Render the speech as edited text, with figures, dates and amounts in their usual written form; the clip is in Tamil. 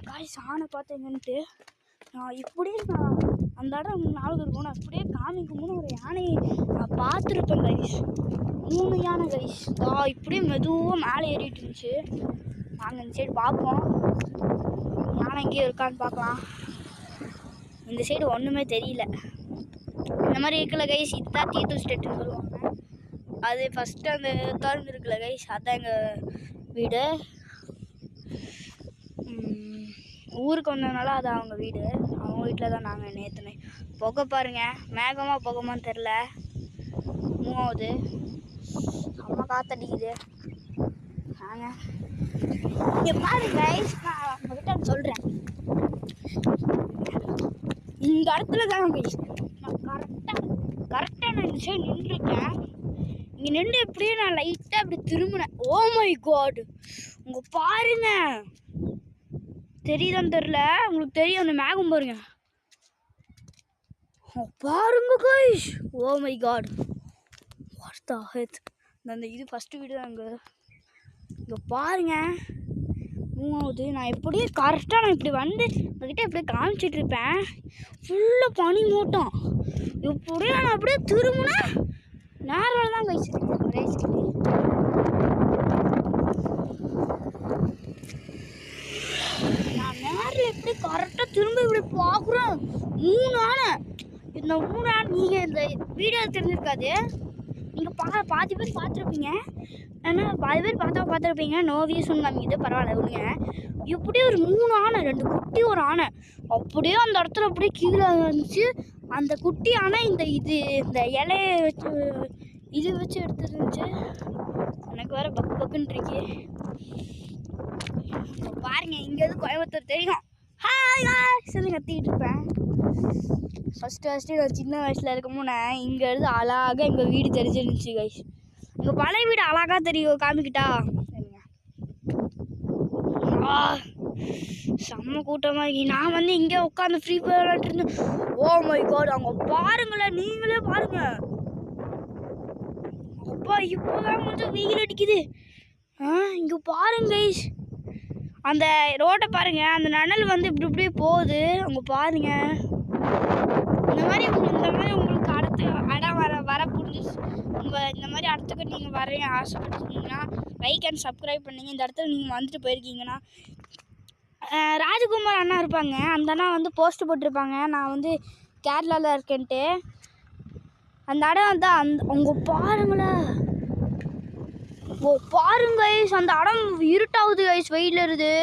காய்ஸ் ஆனை பார்த்தீங்கன்ட்டு நான் இப்படியே அந்த இடம் நாளுக்கு இருக்கும். நான் அப்படியே காமிக்கும்போது ஒரு யானையை நான் பார்த்துருப்பேன் கைஸ். 3 யானை கைஸ். இப்படியே மெதுவாக மேலே ஏறிட்டு இருந்துச்சு. நாங்கள் இந்த சைடு பார்ப்போம், யானை எங்கேயும் இருக்கான்னு பார்க்கலாம். இந்த சைடு ஒன்றுமே தெரியல. இந்த மாதிரி இருக்குல்ல கைஸ், இதுதான் தீர்த்தல் ஸ்டேட்டுன்னு சொல்லுவாங்க. அது ஃபஸ்ட்டு அந்த திறந்து இருக்குல்ல கைஸ், அதுதான் எங்கள் வீடு. ஊருக்கு வந்ததுனால அது அவங்க வீடு. அவங்க வீட்டில் தான் நாங்கள் நேற்றுனே. புகை பாருங்கள், மேகமாக புகமான்னு தெரில, மூவாவது அம்மா காத்தடிக்குது. நாங்கள் இங்கே பாருங்க கைஸ், நான் உங்ககிட்ட சொல்கிறேன். இந்த இடத்துல தான் கைஸ் நான் கரெக்டாக நான் இந்த சைடு நின்றுருக்கேன். இங்கே நின்று எப்படியே நான் லைட்டாக அப்படி திரும்பினேன். ஓ மை காட், உங்க பாருங்க, தெரியுதான்னு தெரில, உங்களுக்கு தெரியும் அந்த மேகம் பாருங்க. பாருங்க guys, oh my god, what the heck. அந்த இது ஃபஸ்ட்டு வீடு தான். இங்கே பாருங்க மூவாவது. நான் எப்படியே கரெக்டாக நான் இப்படி வந்து உங்ககிட்ட இப்படியே காமிச்சிட்டு இருப்பேன். ஃபுல்லாக பனி மூட்டம். இப்படியே நான் அப்படியே திரும்பினேன், நேரில் தான் கைஸ் நான் நேரில் எப்படி கரெக்டாக திரும்ப இப்படி பார்க்குறேன். 3 ஆனை. இந்த 3 ஆனை நீங்கள் இந்த வீடியோ தெரிஞ்சிருக்காது. நீங்கள் பாதி பேர் பார்த்துருப்பீங்க, ஆனால் பாதி பேர் பார்த்துருப்பீங்க. நோ வியூஸ் காமிக்குது, பரவாயில்ல விடுங்க. இப்படியே ஒரு 3 ஆனை, 2 குட்டி ஒரு ஆனை அப்படியே அந்த இடத்துல அப்படியே கீழே இருந்துச்சு. அந்த குட்டி ஆனை இந்த இலையை வச்சு இது வச்சு எடுத்துருந்துச்சு. எனக்கு வேறு பக்குன்னு இருக்கு. பாருங்க, இங்கேருந்து கோயம்புத்தூர் தெரியும். சொல்லி கத்திக்கிட்டு இருப்பேன். ஃபஸ்ட்டு நான் சின்ன வயசில் இருக்கும்போது இங்கேருந்து அழகாக எங்கள் வீடு தெரிஞ்சிருந்துச்சு கைஸ். எங்கள் பழைய வீடு அழகாக தெரியும், காமிக்கிட்டா சரிங்க. செம்ம கூட்டமாக இருக்கு. நான் வந்து இங்கே உட்காந்து ஃப்ரீ ஃபயர் விளையாட்டு இருந்தேன். ஓ மை காட், அவங்க பாருங்களேன், நீங்களே பாருங்க. அப்பா இப்போதான் கொஞ்சம் வெயில் அடிக்குது. இங்கே பாருங்க கைஸ், அந்த ரோட்டை பாருங்க, அந்த நனல் வந்து இப்படி இப்படியே போகுது. அவங்க பாருங்க. இந்த மாதிரி உங்களுக்கு அடுத்து இடம் வர புரிஞ்சிச்சு. இந்த மாதிரி இடத்துக்கு நீங்கள் வரைய ஆசைப்பட்டுருந்தீங்கன்னா லைக் அண்ட் சப்ஸ்கிரைப் பண்ணிங்க. இந்த இடத்துல நீங்கள் வந்துட்டு போயிருக்கீங்கன்னா ராஜகுமார் அண்ணா இருப்பாங்க, அந்த அண்ணா வந்து போஸ்ட் போட்டிருப்பாங்க நான் வந்து கேரளாவில் இருக்கேன்ட்டு. அந்த இடம் தான் அவங்க பாருங்களேன். பாருங்க கைஸ், அந்த இடம் இருட்டாகுது கைஸ், வெயில் வருது.